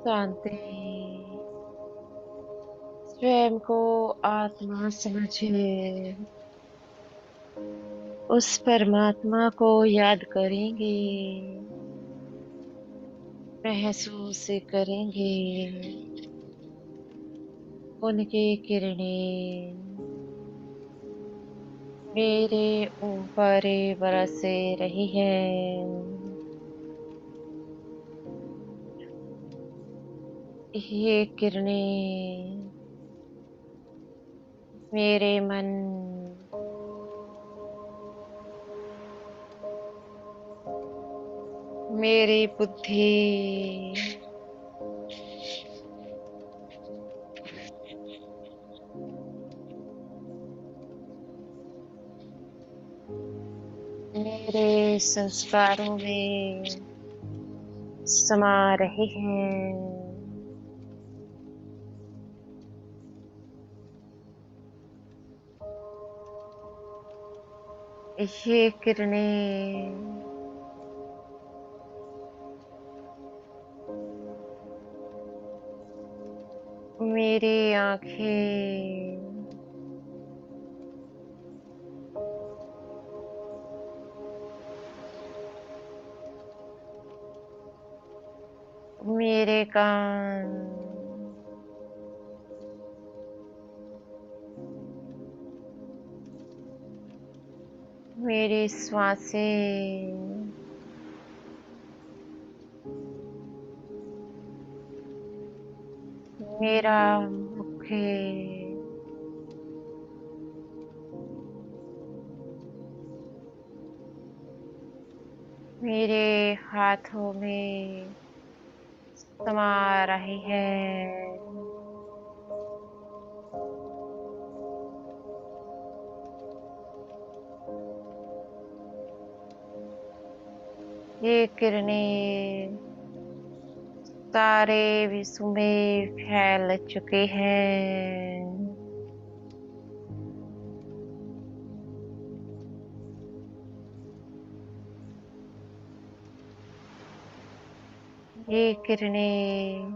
शांति। स्वयं को आत्मा समझे, उस परमात्मा को याद करेंगे, महसूस करेंगे उनकी किरणें मेरे ऊपर बरस रही है। ये किरणें मेरे मन, मेरी बुद्धि, मेरे संस्कारों में समा रहे हैं। ये किरणें मेरी आंखें, मेरे कान, मेरी श्वासें, मेरा मुख, मेरे हाथों में समा रही है। ये किरणें सारे विश्व में फैल चुके हैं। ये किरणें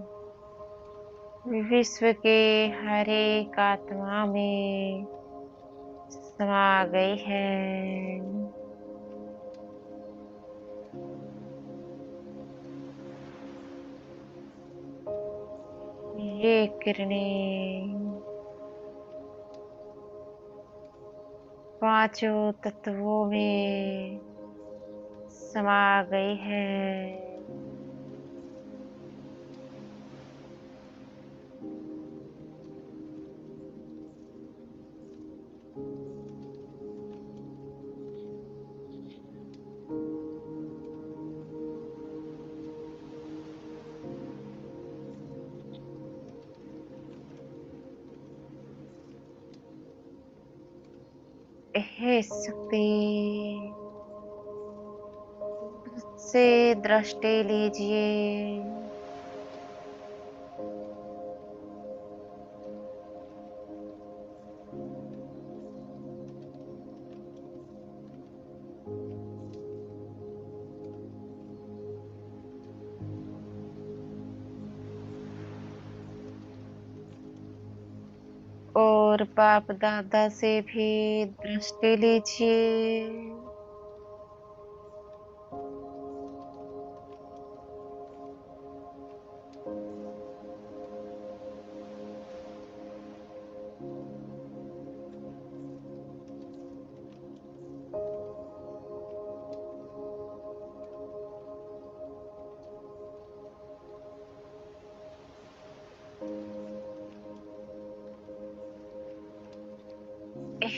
विश्व के हर एक आत्मा में समा गई है। ये किरणें पांचों तत्वों में समा गई है। हे शक्ति, से दृष्टि लीजिए। और बाप दादा से भी दृष्टि लीजिए।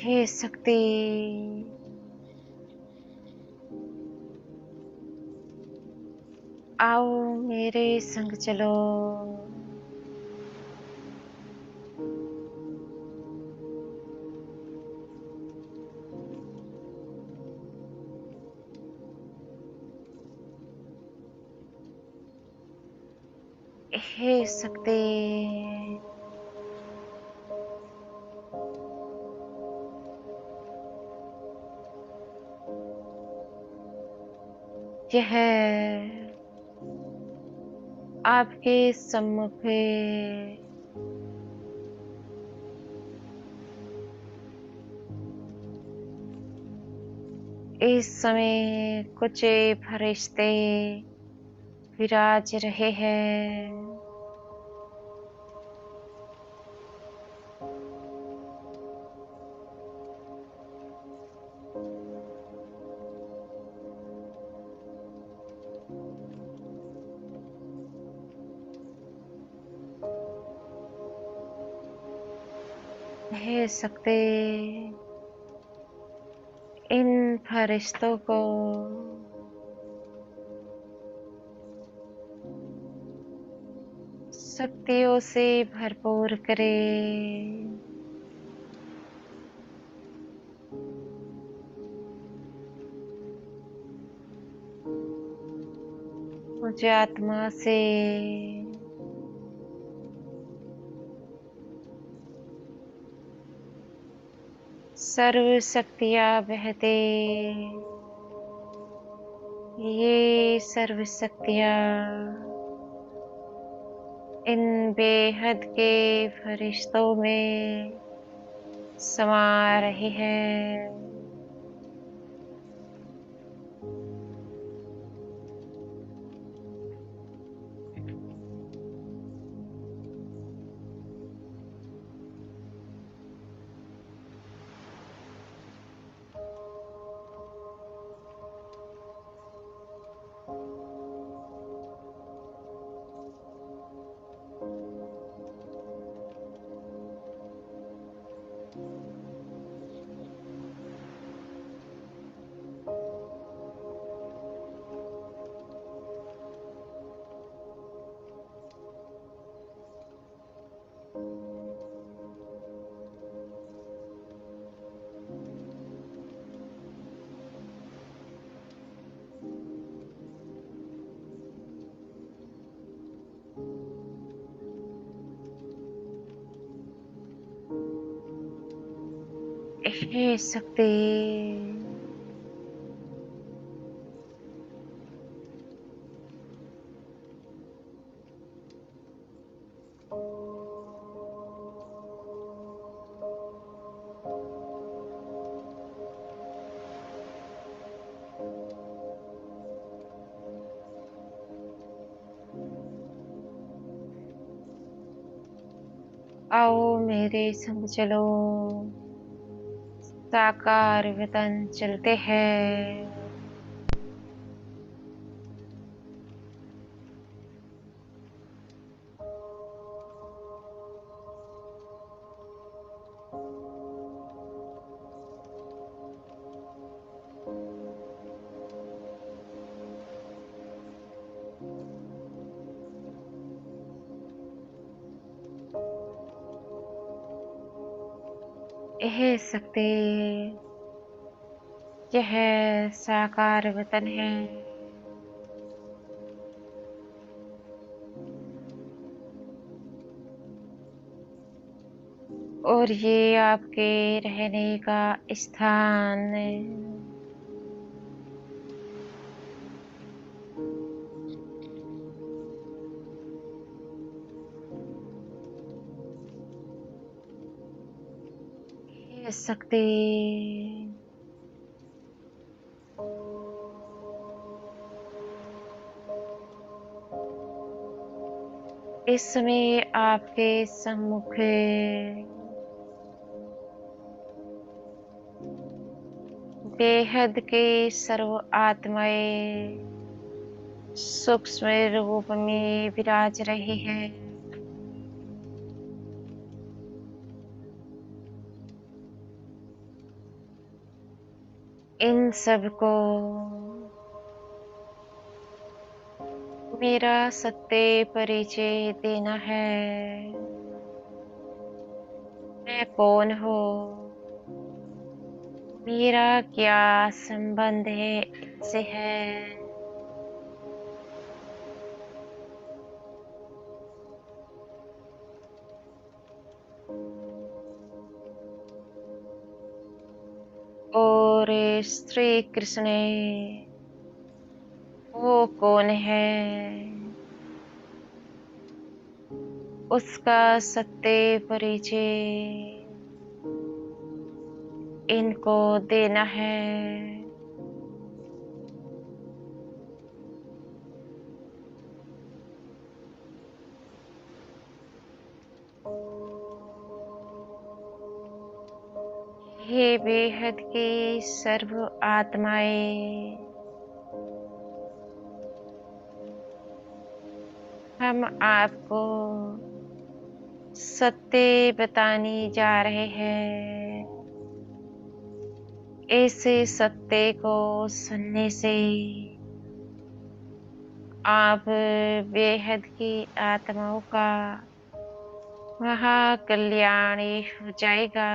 हे शक्ति, आओ मेरे संग चलो। हे शक्ति, यह आपके सम्मुख इस समय कुछ फरिश्ते विराज रहे हैं। कह सकते इन फरिश्तों को शक्तियों से भरपूर करे। मुझे आत्मा से सर्व शक्तियां बहते, ये सर्व शक्तियां इन बेहद के फरिश्तों में समा रही है। हे शक्ति, आओ मेरे संग चलो, साकार वतन चलते हैं। हे शक्ति, यह साकार वतन है। और ये आपके रहने का स्थान है। हे शक्ति, इस समय आपके सम्मुख बेहद के सर्व आत्माएं सूक्ष्म रूप में विराज रही है। इन सबको मेरा सत्य परिचय देना है। मैं कौन हूँ, मेरा क्या संबंध है इनसे है। और श्री कृष्ण वो कौन है, उसका सत्य परिचय इनको देना है। हे बेहद की सर्व आत्माएं, हम आपको सत्य बताने जा रहे हैं। ऐसे सत्य को सुनने से आप बेहद की आत्माओं का महाकल्याण हो जाएगा।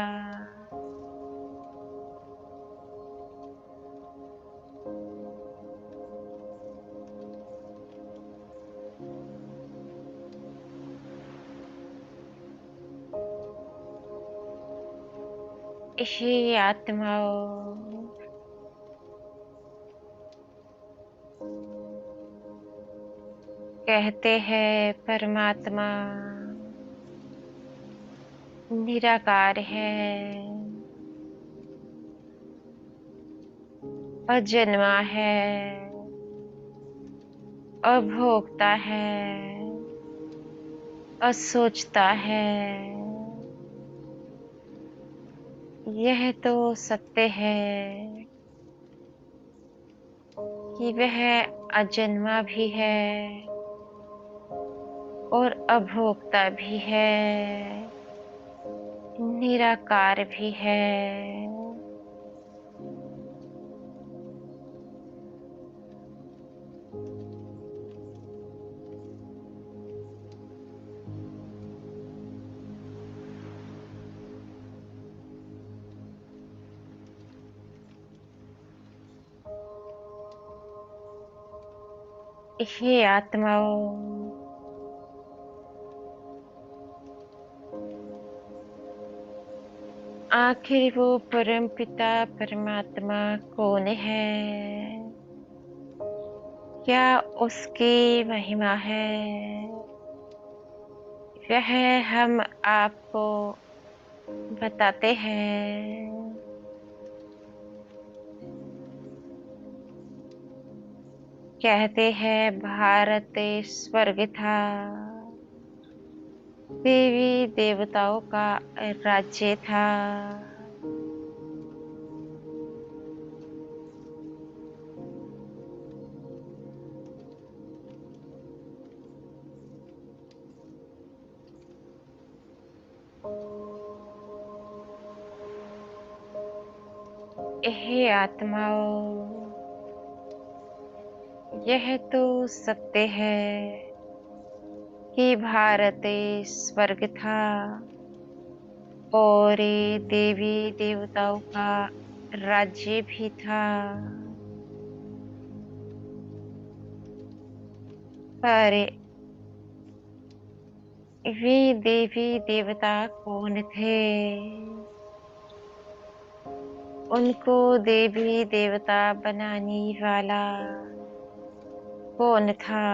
हे आत्माओं, कहते हैं परमात्मा निराकार है, अजन्मा है, अभोक्ता है, असोचता है। यह तो सत्य है कि वह अजन्मा भी है और अभोक्ता भी है, निराकार भी है। हे आत्माओं, आखिर वो परम पिता परमात्मा कौन है? क्या उसकी महिमा है? वह हम आपको बताते हैं। कहते हैं भारत स्वर्ग था, देवी देवताओं का राज्य था। हे आत्माओं, यह तो सत्य है कि भारत स्वर्ग था और ये देवी देवताओं का राज्य भी था। पर वे देवी देवता कौन थे? उनको देवी देवता बनाने वाला कौन था?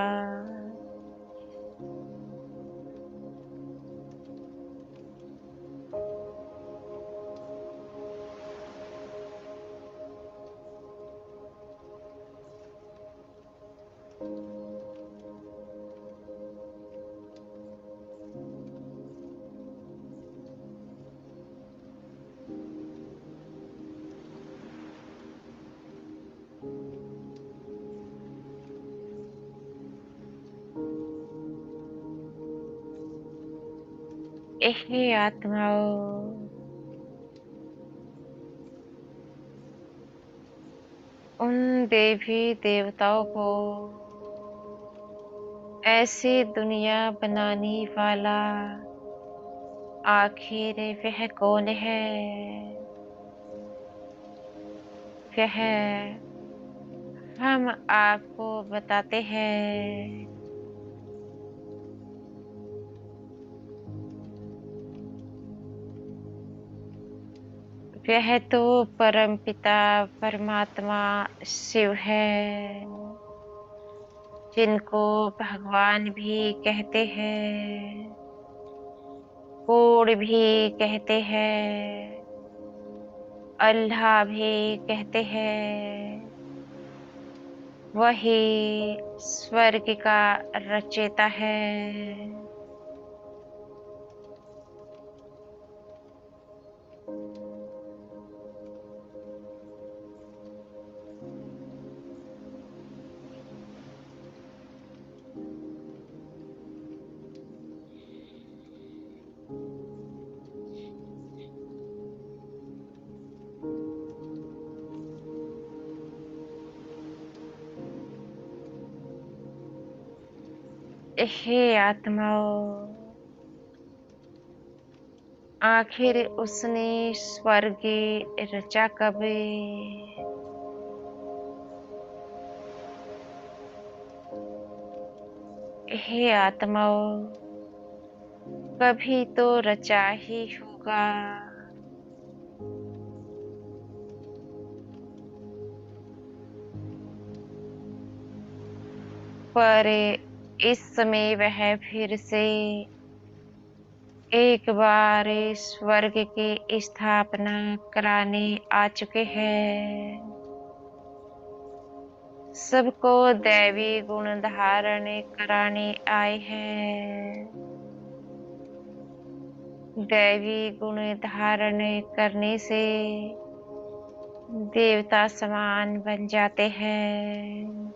हे आत्माओं, उन देवी देवताओं को ऐसी दुनिया बनाने वाला आखिर वह कौन है? वह हम आपको बताते हैं। वह तो परम पिता परमात्मा शिव है, जिनको भगवान भी कहते हैं। कोड भी कहते हैं, अल्लाह भी कहते हैं। वही स्वर्ग का रचयिता है। हे आत्माओं, आखिर उसने स्वर्ग रचा कब? हे आत्माओं, कभी तो रचा ही होगा। पर इस समय वह फिर से एक बार स्वर्ग की स्थापना कराने आ चुके हैं। सबको दैवी गुण धारण कराने आए हैं। दैवी गुण धारण करने से देवता समान बन जाते हैं।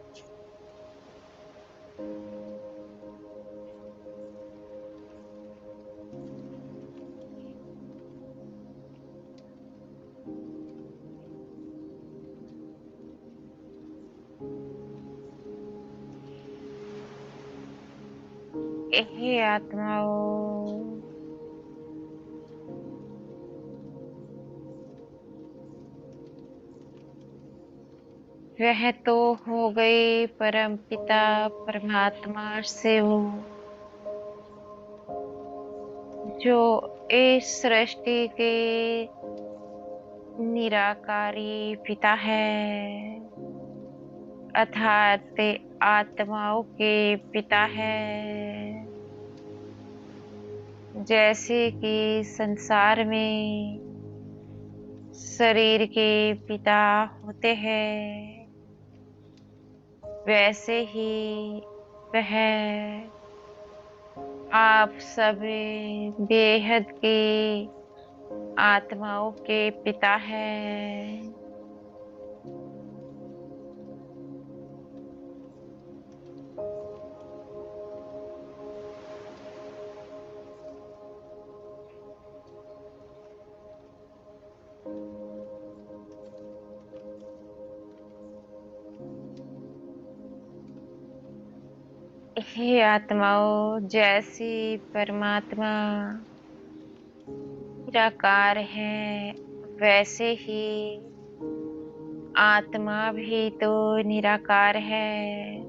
हे आत्माओं, वह तो हो गए परम पिता परमात्मा शिव, जो इस सृष्टि के निराकारी पिता है, अर्थात आत्माओं के पिता है। जैसे कि संसार में शरीर के पिता होते हैं, वैसे ही वह आप सब बेहद के आत्माओं के पिता हैं। हे आत्माओं, जैसे परमात्मा निराकार है, वैसे ही आत्मा भी तो निराकार है,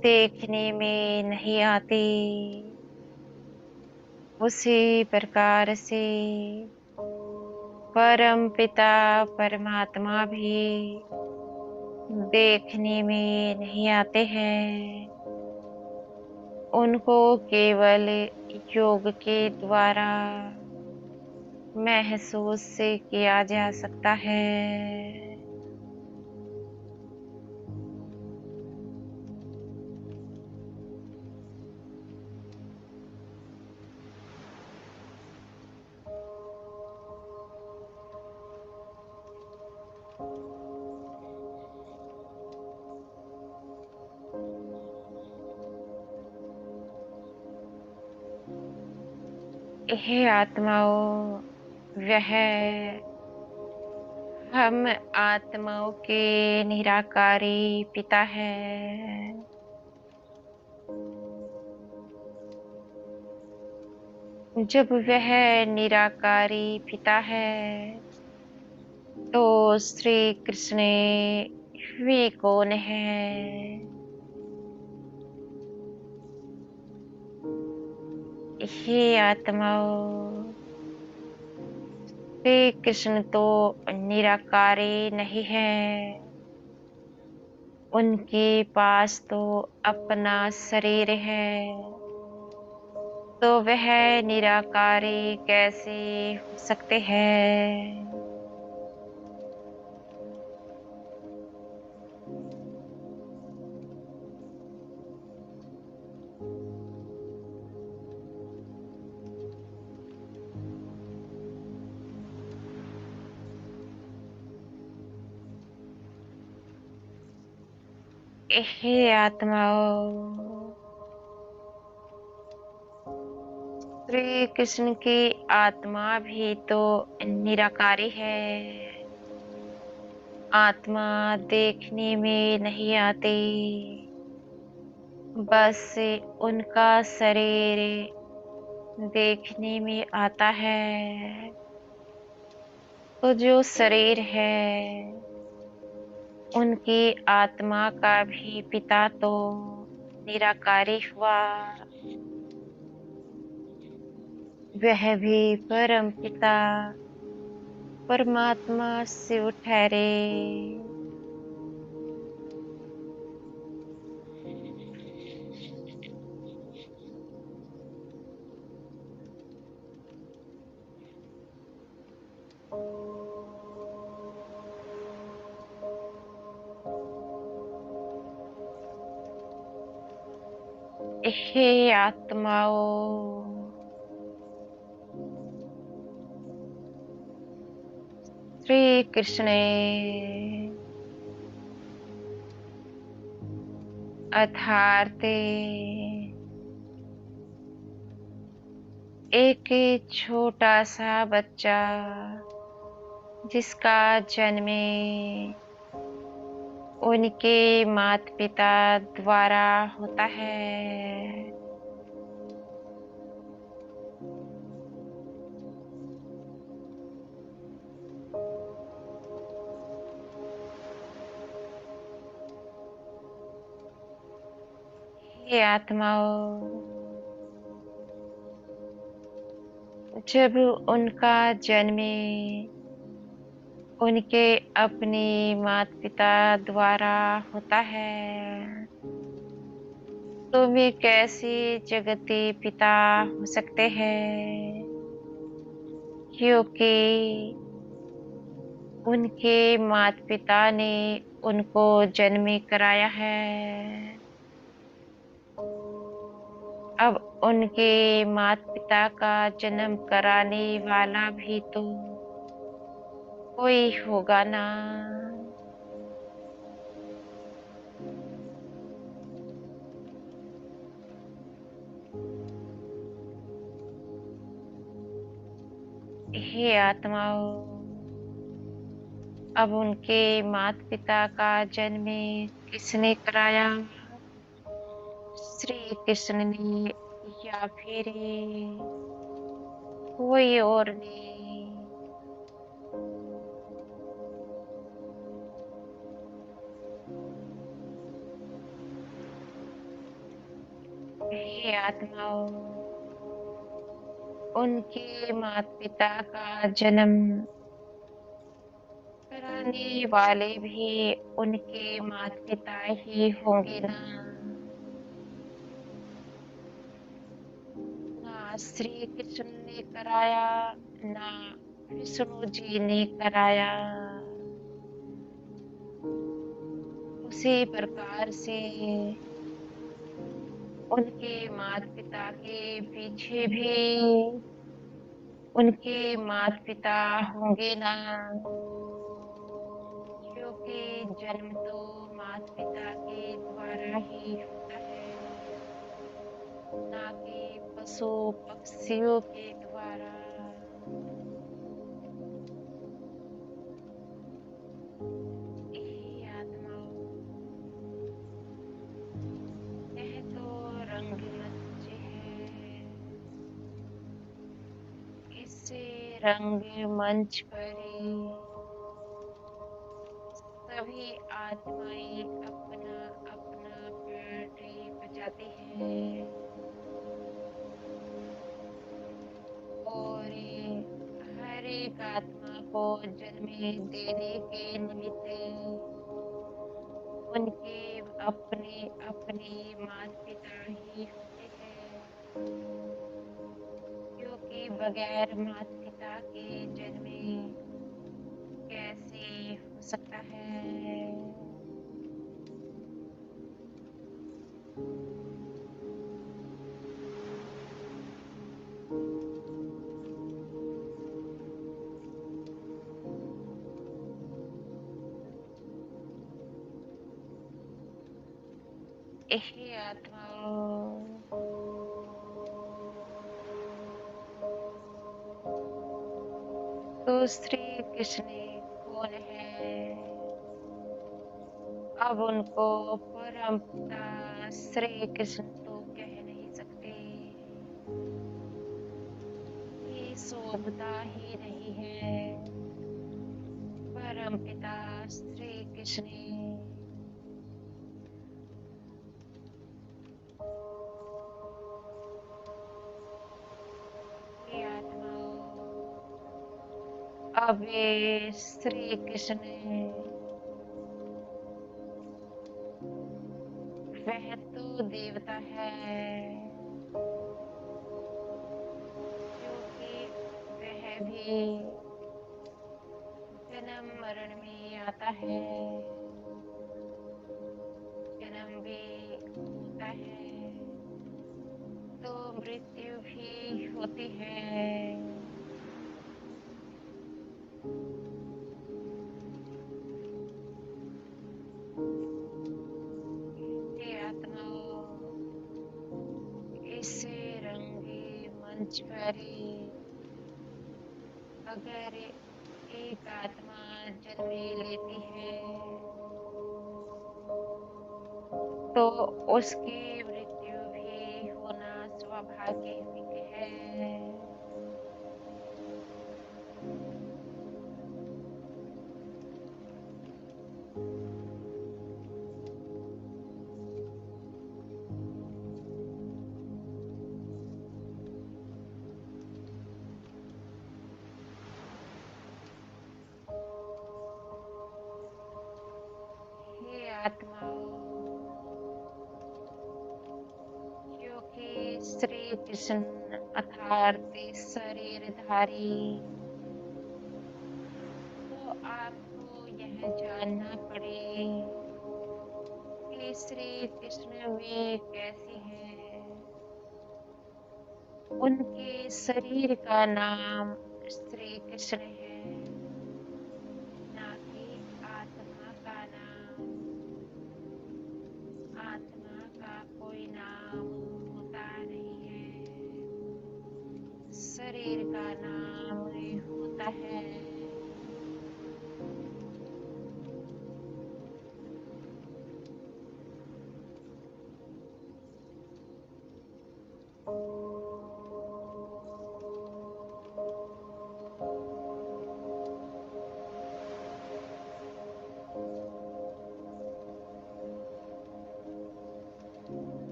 देखने में नहीं आती। उसी प्रकार से परम पिता परमात्मा भी देखने में नहीं आते हैं। उनको केवल योग के द्वारा महसूस से किया जा सकता है। हे आत्माओं, वह हम आत्माओं के निराकारी पिता है। जब वह निराकारी पिता है, तो श्री कृष्ण वे कौन है? हे आत्माओं, श्री कृष्ण तो निराकारी नहीं है। उनके पास तो अपना शरीर है, तो वह निराकारी कैसे हो सकते हैं? हे आत्माओं, श्री कृष्ण की आत्मा भी तो निराकारी है। आत्मा देखने में नहीं आती, बस उनका शरीर देखने में आता है। तो जो शरीर है, उनकी आत्मा का भी पिता तो निराकारी हुआ। वह भी परम पिता परमात्मा शिव ठहरे। हे आत्माओं, श्री कृष्ण अर्थात एक छोटा सा बच्चा जिसका जन्म उनके माता पिता द्वारा होता है। हे आत्माओं, जब उनका जन्म उनके अपने माता पिता द्वारा होता है, तो वे कैसे जगती पिता हो सकते हैं? क्योंकि उनके माता पिता ने उनको जन्म कराया है। अब उनके माता पिता का जन्म कराने वाला भी तो कोई होगा ना। हे आत्माओं, अब उनके माता पिता का जन्म किसने कराया? श्री कृष्ण ने, या फिर कोई और ने? हे आत्माओं, उनके माता पिता का जन्म कराने वाले भी उनके माता पिता ही होंगे ना। ना श्री कृष्ण ने कराया, ना विष्णु जी ने कराया। उसी प्रकार से उनके माता पिता के पीछे भी उनके माता पिता होंगे ना। क्योंकि जन्म तो माता पिता के द्वारा ही होता है, ना कि पशु पक्षियों के द्वारा। हे आत्माओं, यह तो रंगमंच है। इस रंगमंच पर सभी आत्माएं अपना अपना पार्ट बजाती हैं, और हर एक आत्मा को जन्म देने के निमित्त उनके अपने अपने माता पिता ही होते हैं। बगैर माता-पिता के जन्मे कैसे हो सकता है? हे आत्माओं, तो श्री कृष्ण कौन है? अब उनको परम पिता श्री कृष्ण तो कह नहीं सकते। ये शोभता ही नहीं है। परम पिता श्री कृष्ण हे आत्माओं, अब ये श्री कृष्ण वह तो देवता है, क्योंकि वह भी जन्म मरण में आता है, जन्म भी होता है, तो मृत्यु भी होती है। हे आत्माओं, इस रंगी मंच पर अगर एक आत्मा जन्म लेती है, तो उसकी मृत्यु भी होना स्वाभाविक है। हे आत्माओं, क्योंकि श्री कृष्ण अर्थात शरीरधारी, तो आपको यह जानना पड़े कि श्री कृष्ण वे कैसे हैं। उनके शरीर का नाम श्री कृष्ण है, ना कि आत्मा का नाम। आत्मा का कोई नाम होता नहीं है, शरीर का नाम होता है।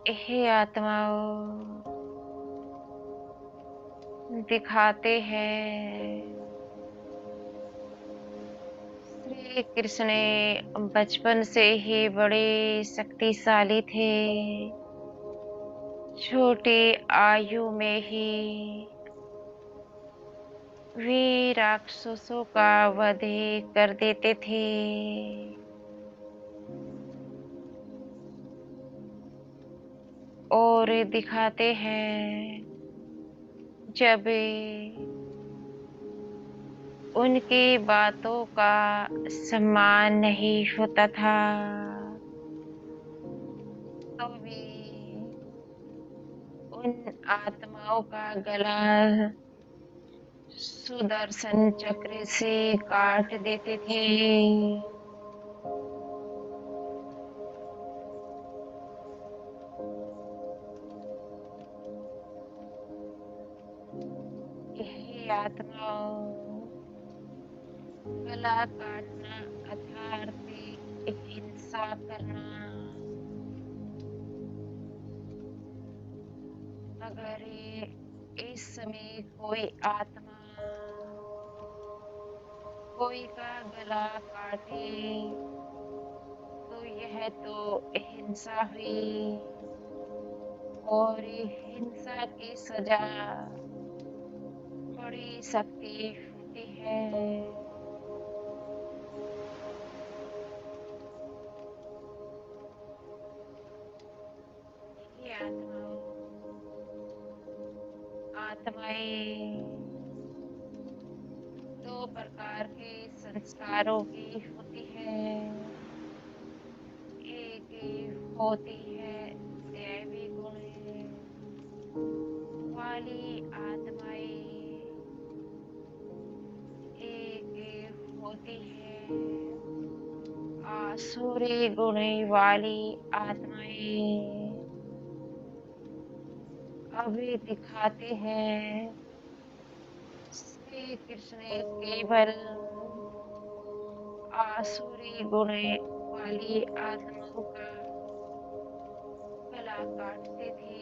हे आत्माओं, दिखाते हैं श्री कृष्ण बचपन से ही बड़े शक्तिशाली थे। छोटी आयु में ही वे राक्षसों का वध कर देते थे। और दिखाते हैं जब उनकी बातों का सम्मान नहीं होता था, तो वे उन आत्माओं का गला सुदर्शन चक्र से काट देते थे। हे आत्माओं, गला काटना अर्थात हिंसा करना अगर इस समय कोई आत्मा कोई का गला काटे तो यह तो हिंसा हुई और हिंसा की सजा बड़ी सख्ती होती है। ये आत्माएं दो प्रकार के संस्कारों की होती है। एक होती है दैवी गुण वाली आत्माएं, एक होती है आसुरी गुण वाली आत्माएं। अभी दिखाते हैं श्री कृष्ण केवल आसुरी गुण वाली आत्माओं का गला काटते थे,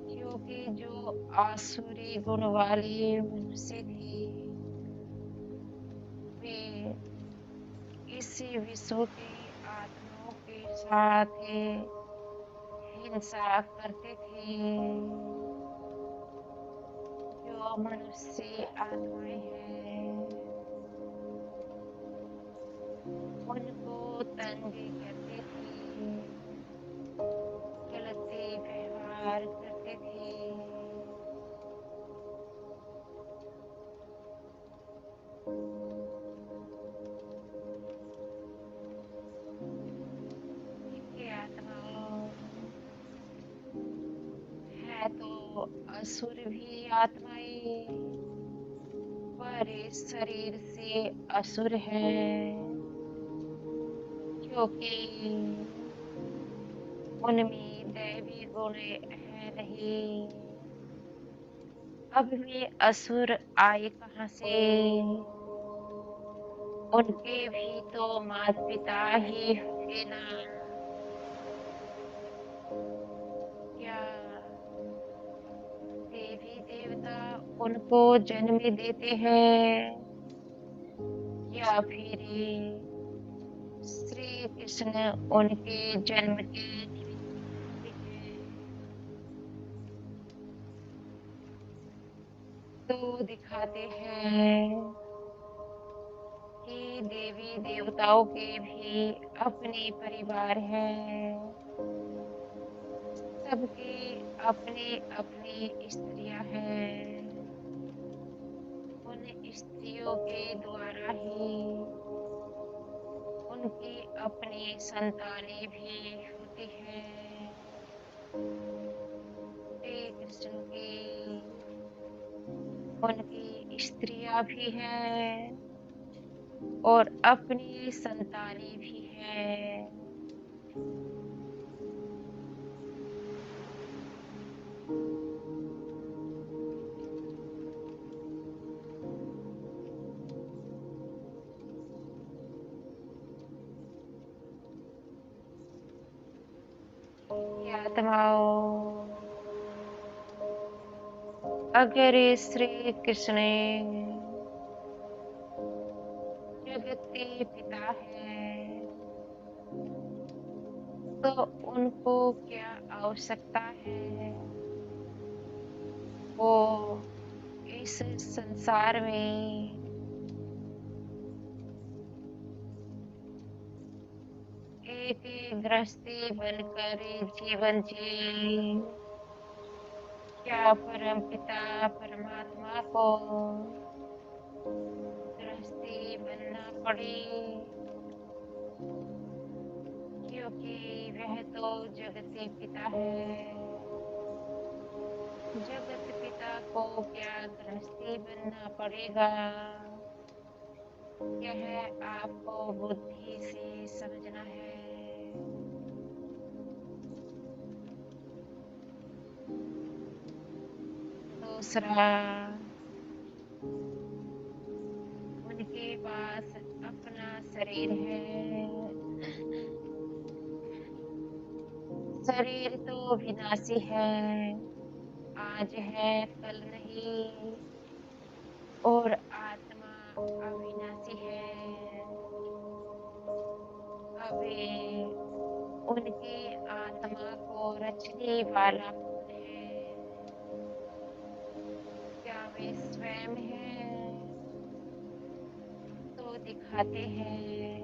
क्योंकि जो आसुरी गुण वाले मनुष्य थे वे इसी विश्व की आत्माओं के साथ हिंसा करते थे। जो मनुष्य आत्माएं हैं उनको तंग करते थे, गलत व्यवहार करते थे। ये आत्माओं है तो असुर भी आत्माएं पर इस शरीर से असुर है, क्योंकि उनमें दैवी गुण है नहीं। अब वे असुर आए कहाँ से? उनके भी तो माता पिता ही होंगे ना। क्या देवी देवता उनको जन्म देते हैं या फिर श्री कृष्ण उनके जन्म के निमित्त होते हैं? तो दिखाते हैं कि देवी देवताओं के भी अपने परिवार हैं, सबके अपने अपनी स्त्रियां हैं। उन स्त्रियों के द्वारा ही उनकी अपनी संतानें भी होती हैं। श्री कृष्ण की उनकी स्त्रियां भी हैं और अपनी संतानें भी हैं। ये आत्माओं अगर श्री कृष्ण जगत के पिता है तो उनको क्या आवश्यकता है? वो इस संसार में एक गृहस्थी बनकर जीवन जिए, क्या परम पिता परमात्मा को गृहस्थी बनना पड़े? क्योंकि वह तो जगती पिता है। जगत पिता को क्या गृहस्थी बनना पड़ेगा? यह आपको बुद्धि से समझना है। दूसरा, उनके पास अपना शरीर है। शरीर तो विनाशी है, आज है कल नहीं, और आत्मा अविनाशी है। अबे उनकी आत्मा को रचने वाला कौन है? क्या वे स्वयं है? तो दिखाते हैं,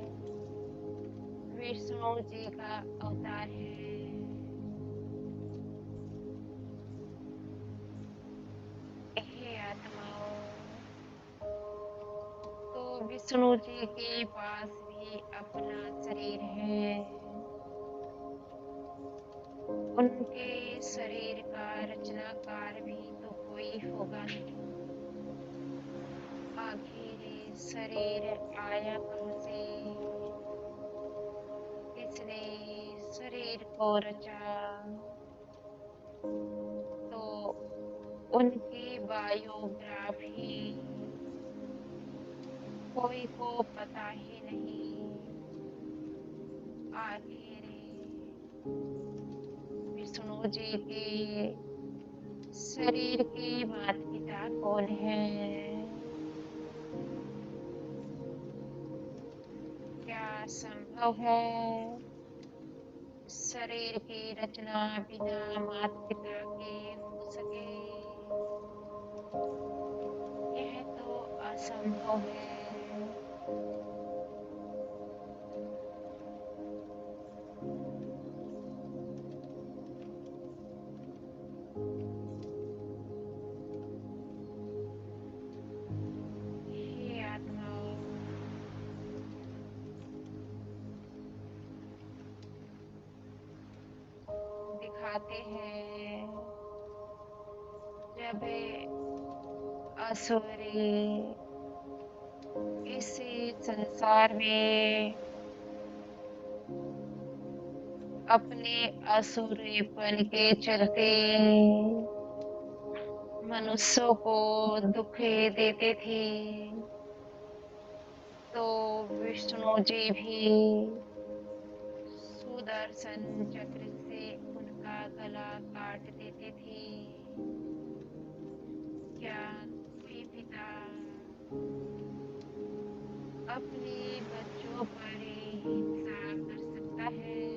विष्णु जी का अवतार है। हे आत्माओं, तो विष्णु जी के पास भी अपना शरीर है। उनके शरीर का रचनाकार भी तो कोई होगा नहीं। आखिर ये शरीर आया कहाँ से? किसने शरीर को रचा? तो उनकी बायोग्राफी कोई को पता ही नहीं। आखिर विष्णु जी के शरीर के माता पिता कौन है? क्या संभव है शरीर की रचना बिना माता पिता के हो सके? यह तो असंभव है। हे आत्माओं, दिखाते हैं, जब असुरी इस संसार में अपने असुरीपन के चलते मनुष्यों को दुख देते थे, तो विष्णु जी भी सुदर्शन चक्र से उनका गला काट देते थे। क्या कोई पिता अपने बच्चों पर हिंसा कर सकता है?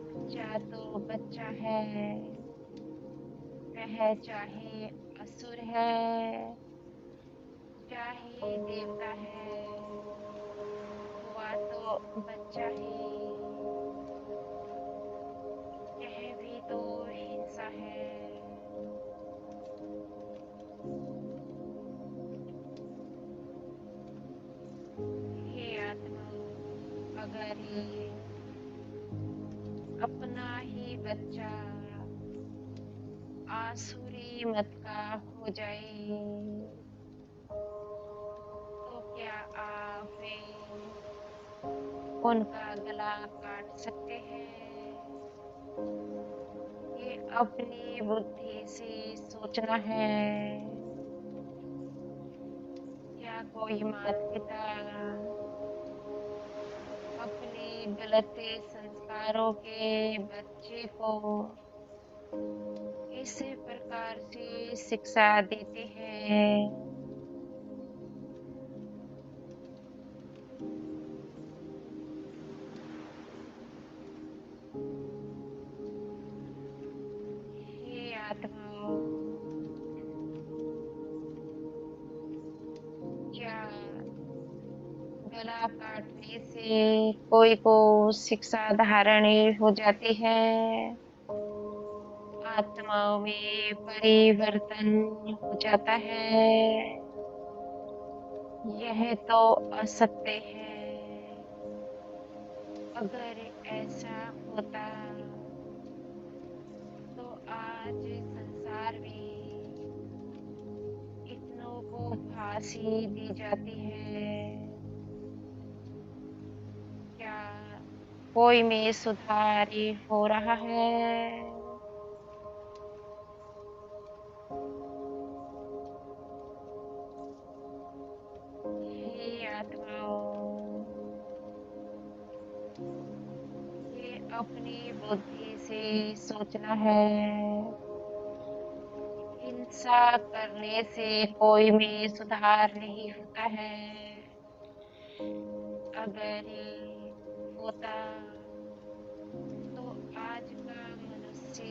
बच्चा तो बच्चा है, वह चाहे असुर है, चाहे देवता है, हुआ तो बच्चा ही। यह भी तो हिंसा है। हे आत्माओं, अगर ये अपना ही बच्चा आसुरी मत का हो जाए, तो क्या आप उनका गला काट सकते हैं? ये अपनी बुद्धि से सोचना है। क्या कोई माता पिता अपने गलत संस्कारों के बच्चे को इस प्रकार से शिक्षा देते हैं? हे आत्माओं, क्या गला काटने से कोई को शिक्षा धारण हो जाती है? आत्माओं में परिवर्तन हो जाता है? यह तो असत्य है। अगर ऐसा होता तो आज संसार में इतनों को फांसी दी जाती है। क्या कोई में सुधार हो रहा है? हे आत्माओं, अपनी बुद्धि से सोचना है। हिंसा करने से कोई में सुधार नहीं होता है। अगर ये होता तो आज का मनुष्य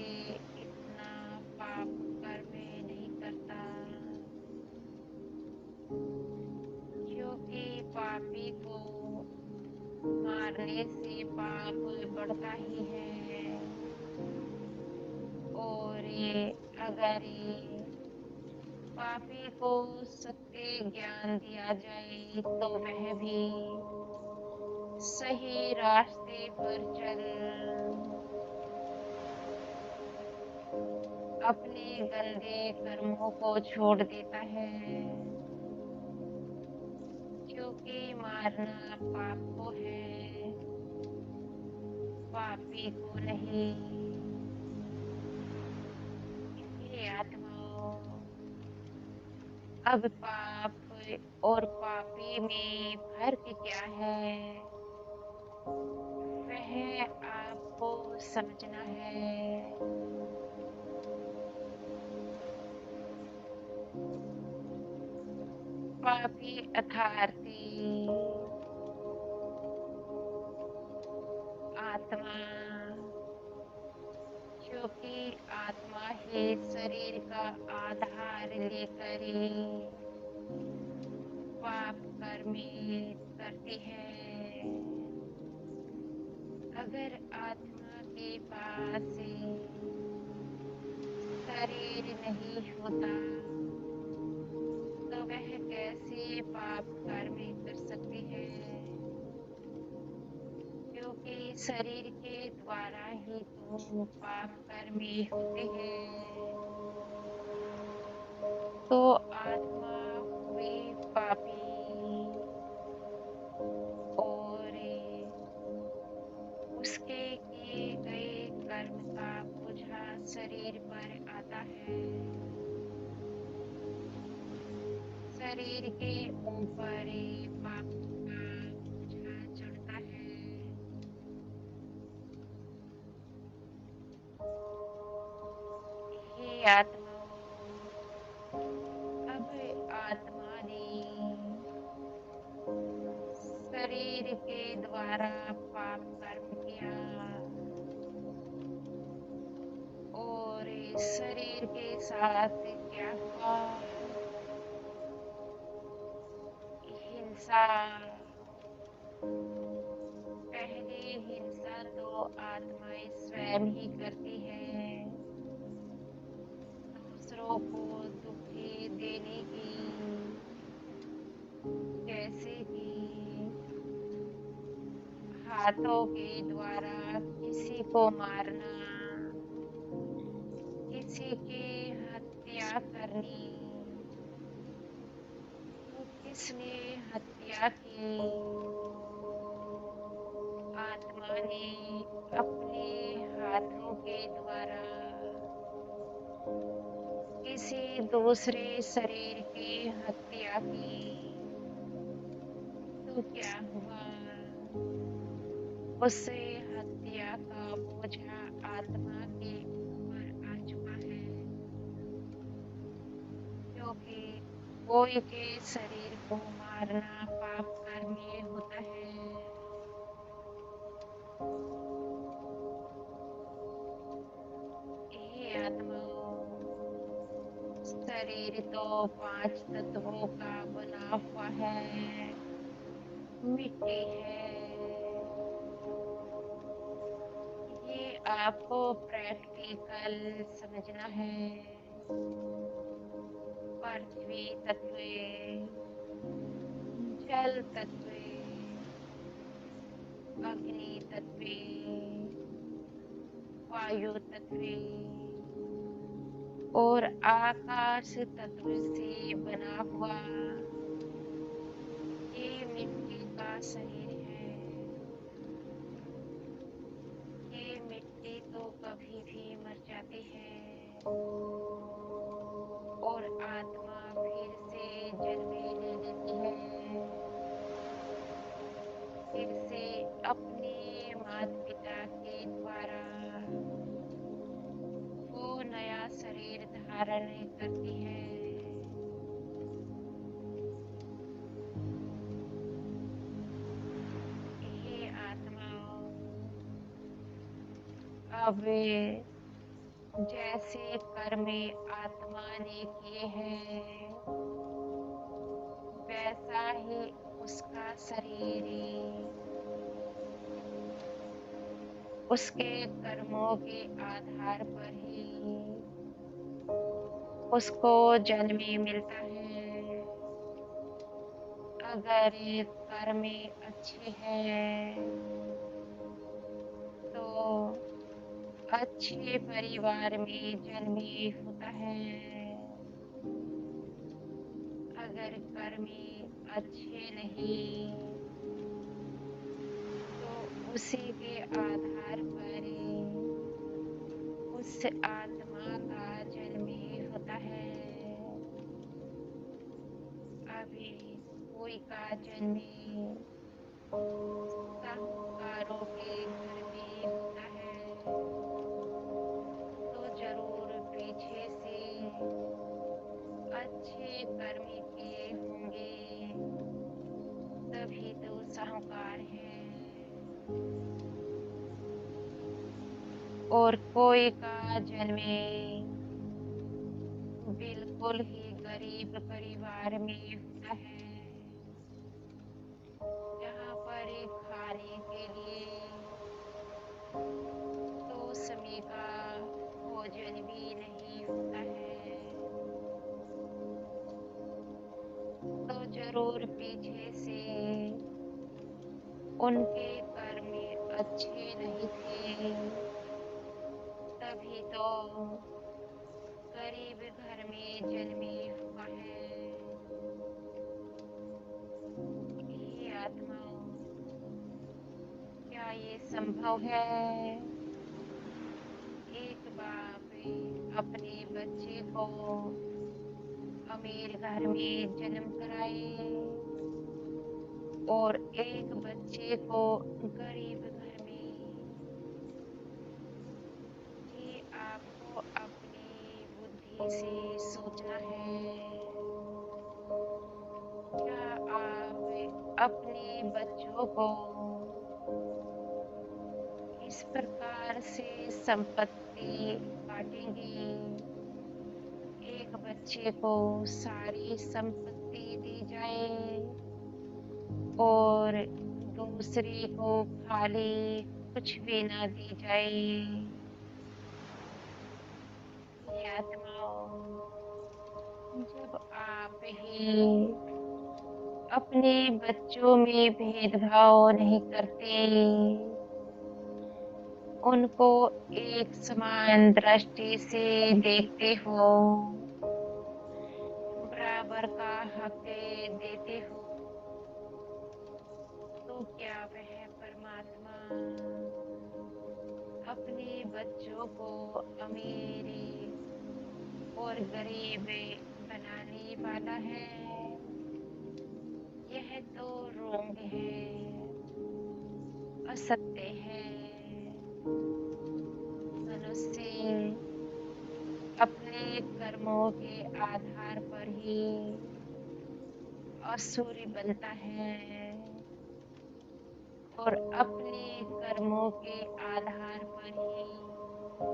इतना पाप कर्म नहीं करता, क्योंकि पापी को मारने से पाप बढ़ता ही है। और ये अगर ये पापी को सत्य ज्ञान दिया जाए तो वह भी सही रास्ते पर चल अपने गंदे कर्मों को छोड़ देता है, क्योंकि मारना पाप को है, पापी को नहीं। हे आत्माओं, अब पाप और पापी में फर्क क्या है, वह आपको समझना है। पापी अर्थार्थी आत्मा, क्योंकि आत्मा ही शरीर का आधार लेकर पाप कर्म करती है। अगर आत्मा के पास शरीर नहीं होता तो वह कैसे पाप कर्म कर सकती है, क्योंकि शरीर के द्वारा ही तो पाप कर्म होते हैं। तो आत्मा हुई पापी और उसके किए गए कर्म का बोझा शरीर पर आता है। शरीर के ऊपर पापों का बोझा चढ़ता है। हे आत्माओं, अब आत्मा ने शरीर के द्वारा पाप कर्म किया और शरीर के साथ क्या हुआ, हिंसा। पहले हिंसा तो आत्माएं स्वयं ही करती है, दूसरों को दुखी देने की, जैसे कि हाथों के द्वारा किसी को मारना, किसी की हत्या करनी। तो किसने हत्या की, आत्मा ने अपने हाथों के द्वारा किसी दूसरे शरीर की हत्या की। तो क्या हुआ, उससे हत्या का बोझा आत्मा के ऊपर आ चुका है, क्योंकि कोई के शरीर को मारना पाप कर्म होता है। हे आत्माओं, शरीर तो 5 तत्वों का बना हुआ है। मिट्टी है, ये आपको प्रैक्टिकल समझना है। पृथ्वी तत्व, जल तत्व, अग्नि तत्व, वायु तत्व और आकाश तत्व से बना हुआ ये मिट्टी का शरीर है। ये मिट्टी तो कभी भी मर जाती है और आत्मा फिर से जन्म ले लेती है, फिर से अपने माता पिता के धारण करती है। हे आत्माओं, अब जैसे कर्म आत्मा ने किए हैं, वैसा ही उसका शरीर उसके कर्मों के आधार पर ही उसको जन्म मिलता है। अगर कर्म अच्छे हैं तो अच्छे परिवार में जन्म होता है। अगर कर्म अच्छे नहीं तो उसी के आधार पर उस आत्मा का जन्म होता है। अभी कोई का जन्म साहूकारों के घर में होता है तो जरूर पीछे से अच्छे कर्म किए होंगे, तभी तो साहूकार है। और कोई का जन्म बिल्कुल ही गरीब परिवार में होता है, जहाँ पर खाने के लिए दो समय का भोजन भी नहीं होता है, तो जरूर पीछे से उनके कर्म अच्छे नहीं थे, तभी तो गरीब घर में जन्म हुआ है। हे आत्माओं, क्या ये संभव है? एक बाप अपने बच्चे को अमीर घर में जन्म कराए और एक बच्चे को गरीब घर में। ये आपको अपनी बुद्धि से सोचना है। क्या आप अपने बच्चों को इस प्रकार से संपत्ति बांटेंगे? एक बच्चे को सारी संपत्ति दी जाए और दूसरे को खाली कुछ भी ना दी जाए। ये आत्माओं, जब आप ही अपने बच्चों में भेदभाव नहीं करते, उनको एक समान दृष्टि से देखते हो, बराबर का हक देते हो, तो क्या वह परमात्मा अपने बच्चों को अमीर और गरीब बनाने वाला है? यह तो रोंग है, असत्य है। मनुष्य अपने कर्मों के आधार पर ही असुर बनता है और अपने कर्मों के आधार पर ही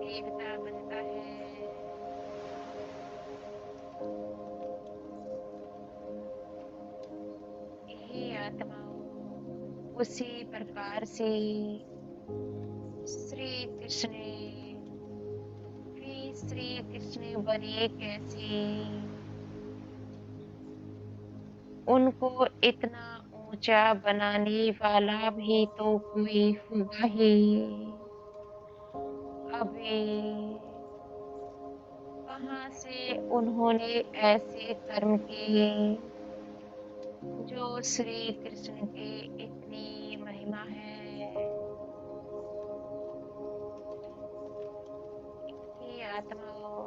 देवता बनता है। हे आत्माओं, उसी प्रकार से श्री कृष्ण भी श्री कृष्ण बने कैसे? उनको इतना ऊंचा बनाने वाला भी तो कोई होगा ही। अभी कहाँ से उन्होंने ऐसे कर्म किए जो श्री कृष्ण की इतनी महिमा है? हे आत्माओं,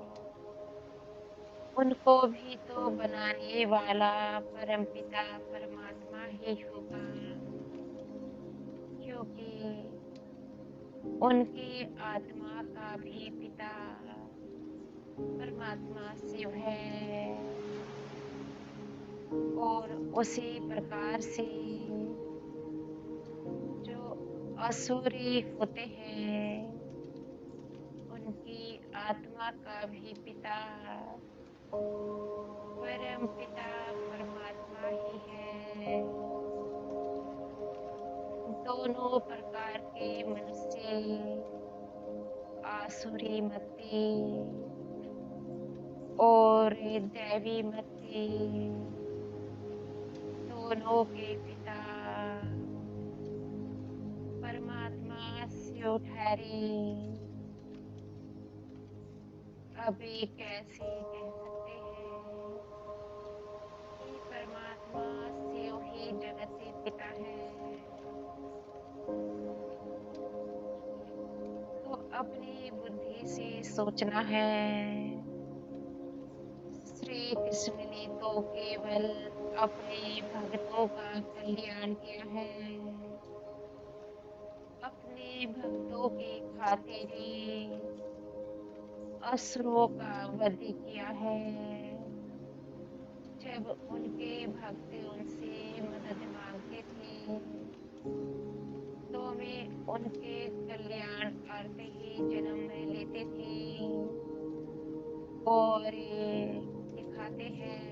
उनको भी तो बनाने वाला परमपिता परमात्मा ही होगा, क्योंकि उनकी आत्मा का भी पिता परमात्मा शिव है और उसी प्रकार से जो असुरी होते हैं, उनकी आत्मा का भी पिता परम पिता परमात्मा ही है। दोनों प्रकार के मनुष्य, आसुरी मति और दैवी मति, दोनों के पिता परमात्मा शिव ठहरे। अभी कैसे कह सकते हैं कि परमात्मा शिव ही जगत के पिता है, तो अपनी बुद्धि से सोचना है। श्री कृष्ण ने तो केवल अपने भक्तों का कल्याण किया है, अपने भक्तों की खातिर असुरों का वध किया है। जब उनके भक्त उनसे मदद मांगते थे, तो वे उनके कल्याण अर्थ ही जन्म लेते थे और दिखाते हैं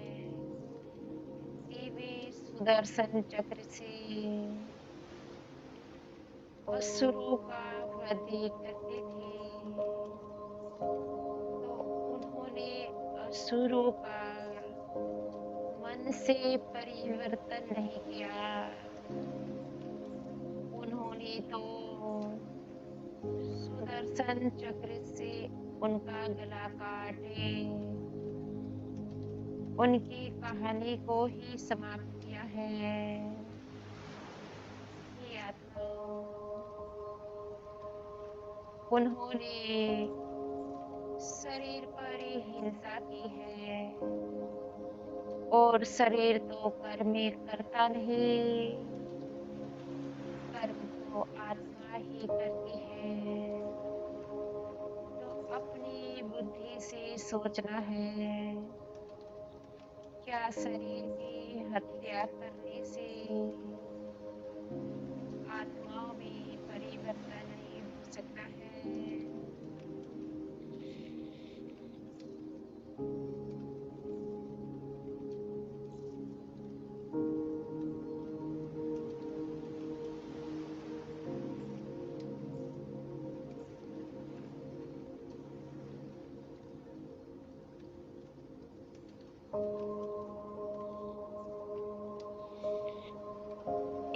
कि वे सुदर्शन चक्र से असुरों का वध करते थे। तो उन्होंने असुरों का मन से परिवर्तन नहीं किया, उन्होंने तो सुदर्शन चक्र से उनका गला काटे उनकी कहानी को ही समाप्त किया है। ये आत्माओं, उन्होंने शरीर पर ही हिंसा की है और शरीर तो कर्म करता नहीं, कर्म तो आत्मा ही करती है। तो अपनी बुद्धि से सोचना है, क्या शरीर की हत्या करने से आत्माओं में परिवर्तन नहीं हो सकता है?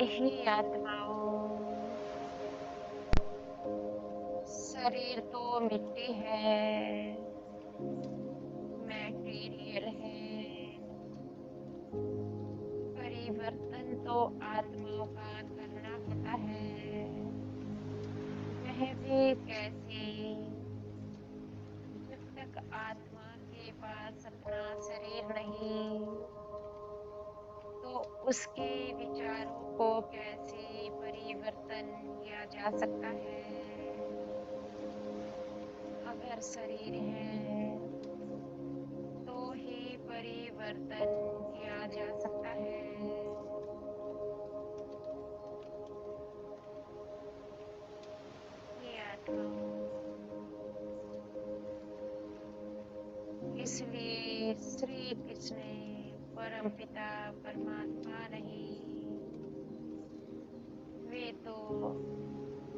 हे आत्माओं, शरीर तो मिट्टी है, मैटीरियल है, परिवर्तन तो आत्माओं का करना होता है। वह भी कैसे? जब तक आत्मा के पास अपना शरीर नहीं, तो उसके विचारों को कैसे परिवर्तन किया जा सकता है? अगर शरीर है, तो ही परिवर्तन किया जा सकता है। ये आत्माओं, इसलिए श्री कृष्ण परम पिता परमात्मा नहीं, वे तो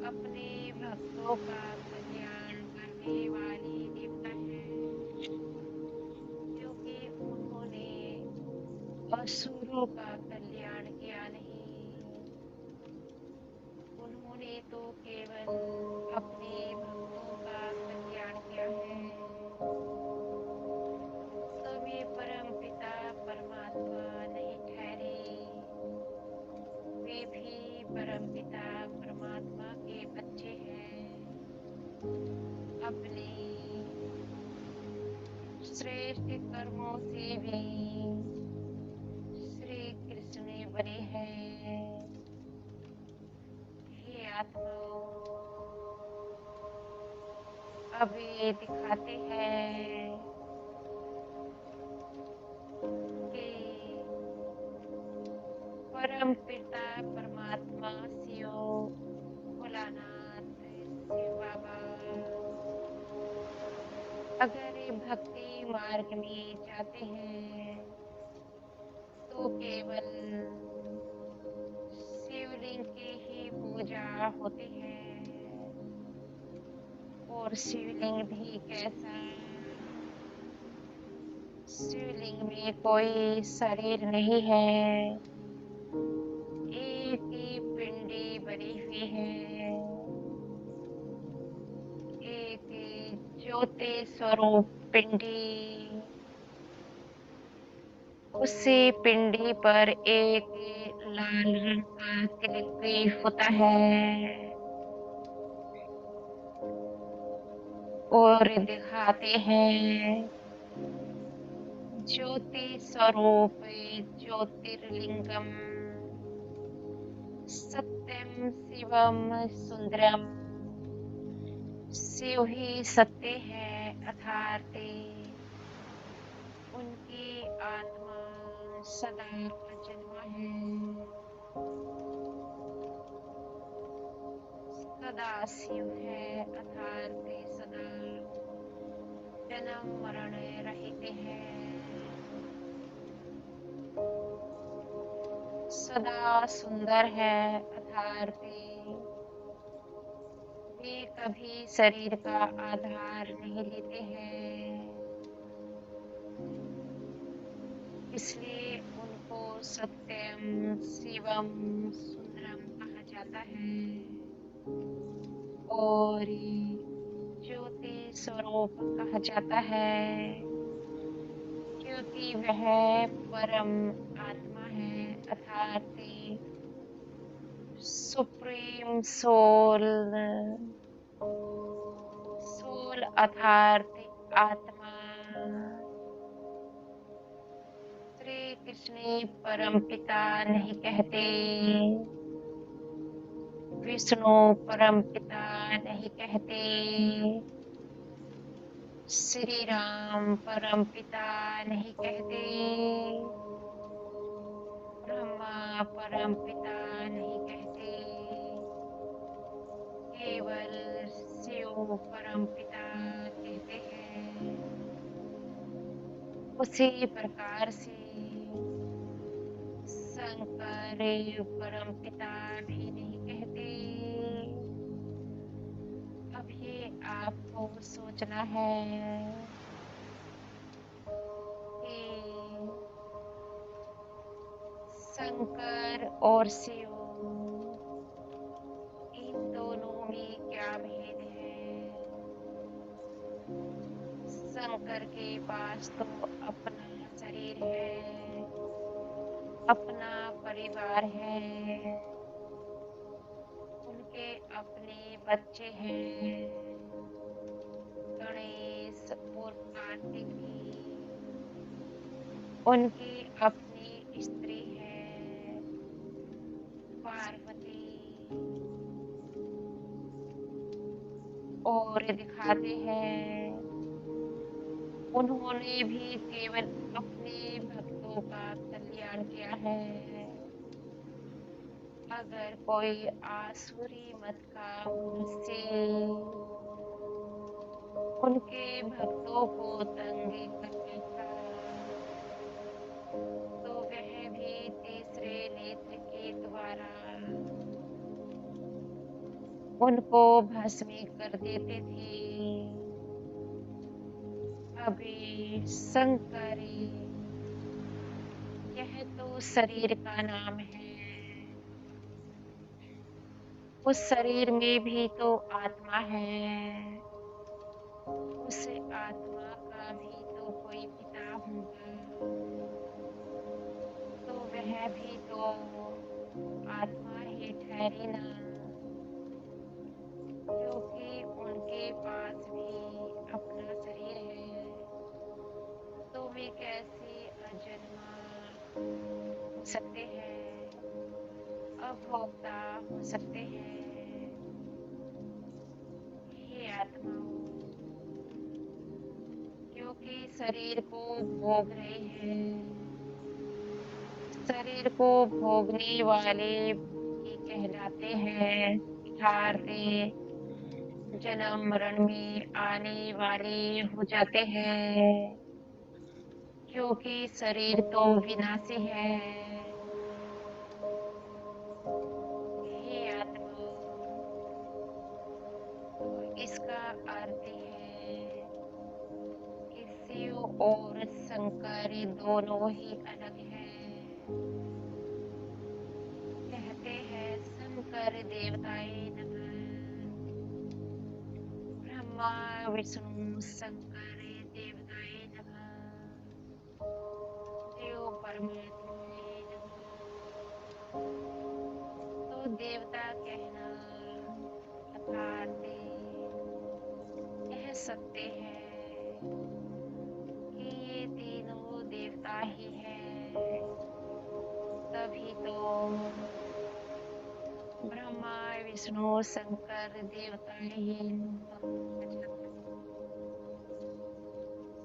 अपने भक्तों का कल्याण करने वाले देवता हैं, क्योंकि उन्होंने असुरों का कल्याण किया नहीं, उन्होंने तो केवल अपने भक्तों का कल्याण किया है। तो वे परम पिता परमात्मा नहीं ठहरे, वे भी परम पिता परमात्मा के बच्चे हैं, अपने श्रेष्ठ कर्मों से भी श्री कृष्ण बने हैं। हे आत्माओं, अभी दिखाते हैं कि परम पिता परमात्मा शिव भोलानाथ शिव बाबा अगर ये भक्ति मार्ग में जाते हैं तो केवल शिवलिंग की ही पूजा होती है। और शिवलिंग भी कैसा, शिवलिंग में कोई शरीर नहीं है, एक ही पिंडी बनी हुई है, एक ही ज्योति स्वरूप पिंडी। उसी पिंडी पर एक लाल रंग का तिलक भी होता है। और दिखाते हैं ज्योति स्वरूप ज्योतिर्लिंगम सत्यम शिवम सुंदरम। शिव ही सत्य है अर्थात उनकी आत्मा सदा अजन्मा है, सदा शिव है अर्थात सदा जन्म मरण रहित है, सदा सुंदर है अर्थात वे कभी शरीर का आधार नहीं लेते हैं, इसलिए उनको सत्यम शिवम सुंदरम कहा जाता है। और ज्योति स्वरूप कहा जाता है क्योंकि वह परम आत्मा है अर्थात सुप्रीम सोल। सोल अर्थात आत्मा। श्री कृष्ण परम पिता नहीं कहते, विष्णु परम पिता नहीं कहते, श्री राम परम पिता नहीं कहते, ब्रह्मा परम पिता नहीं कहते, केवल शिव परम पिता कहते हैं। उसी प्रकार से शंकर परम पिता भी नहीं कहते। अब ये आपको सोचना है कि शंकर और शिव इन दोनों में क्या भेद है। शंकर के पास तो अपना शरीर है, अपना परिवार है, उनके अपने बच्चे हैं, गणेश और कार्तिक भी, उनकी अपनी स्त्री है पार्वती। और दिखाते हैं उन्होंने भी केवल अपने भक्तों का कल्याण किया है। अगर कोई आसुरी मत का मनुष्य उनके भक्तों को तंग करता था तो वह भी तीसरे नेत्र के द्वारा उनको भस्मी कर देते थे। अभी शंकर यह तो शरीर का नाम है, उस शरीर में भी तो आत्मा है, उस आत्मा का भी तो कोई पिता होगा, तो वह भी तो आत्मा ही ठहरी ना, क्योंकि उनके पास भी अपना शरीर है, तो वे कैसे अजन्मा हो सकते हैं, अभोक्ता हो सकते हैं। हे आत्माओं, कि शरीर को भोग रहे हैं। शरीर को भोगने वाले भोगी कहलाते हैं, हारते जन्म मरण में आने वाले हो जाते हैं, क्योंकि शरीर तो विनाशी है। हे आत्मा, तो इसका अर्थ है कि शिव और शंकर दोनों ही अलग हैं। कहते हैं शंकर देवताए नमः, ब्रह्मा विष्णु शंकर देवताए नमः, शिव परमात्माए नमः। तो देवता कहना अर्थात यह सत्य है कि ये तीनों देवता ही हैं। तभी तो ब्रह्मा विष्णु शंकर देवता ही कहा जाता है।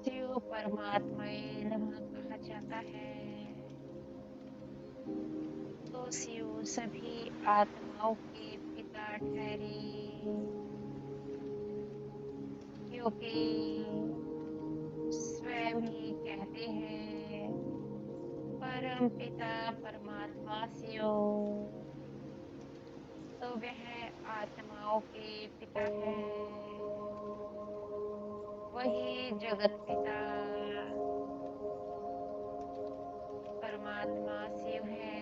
शिव परमात्मा नमः कहा जाता है। तो शिव सभी आत्माओं के पिता ठहरे, क्योंकि स्वयं ही कहते हैं परम पिता परमात्मा शिव, तो वह आत्माओं के पिता है। वही जगत पिता परमात्मा शिव है।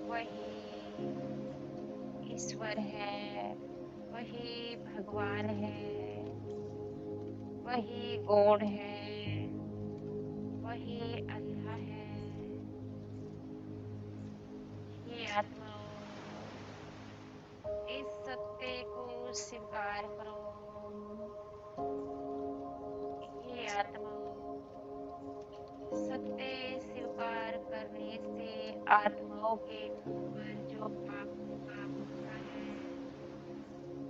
वही ईश्वर है, वही भगवान है, वही गॉड है, वही अल्लाह है। ये आत्माओं, इस सत्य को स्वीकार करो। ये आत्माओं, सत्य स्वीकार करने से आत्माओं के ऊपर जो पापों का बोझा है,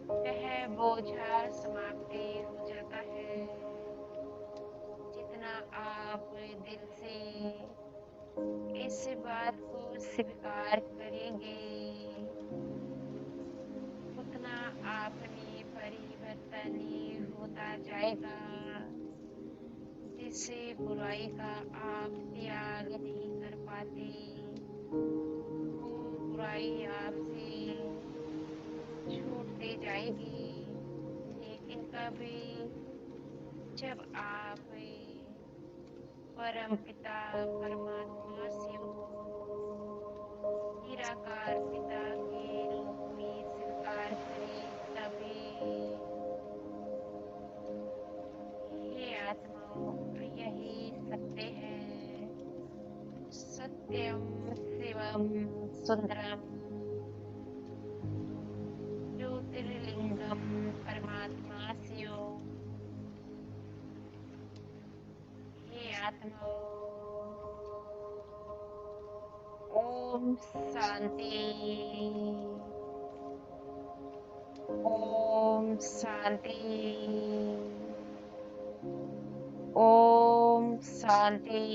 वह बोझा समाप्ति हो जाता है। जितना आप दिल से इस बात को स्वीकार करेंगे, उतना आप में परिवर्तन होता जाएगा। जिससे बुराई का आप त्याग नहीं कर पाते, वो बुराई आपसे छूटती जाएगी। लेकिन कभी जब आप परम पिता परमात्मा शिव को निराकार पिता के रूप में स्वीकार करें, तभी हे आत्माओं, यही सत्य है। सत्यम शिवम सुंदरम ज्योतिर्लिंगम परमात्मा शिव। हे आत्माओं, ओम शांति, ओम शांति, ओम शांति।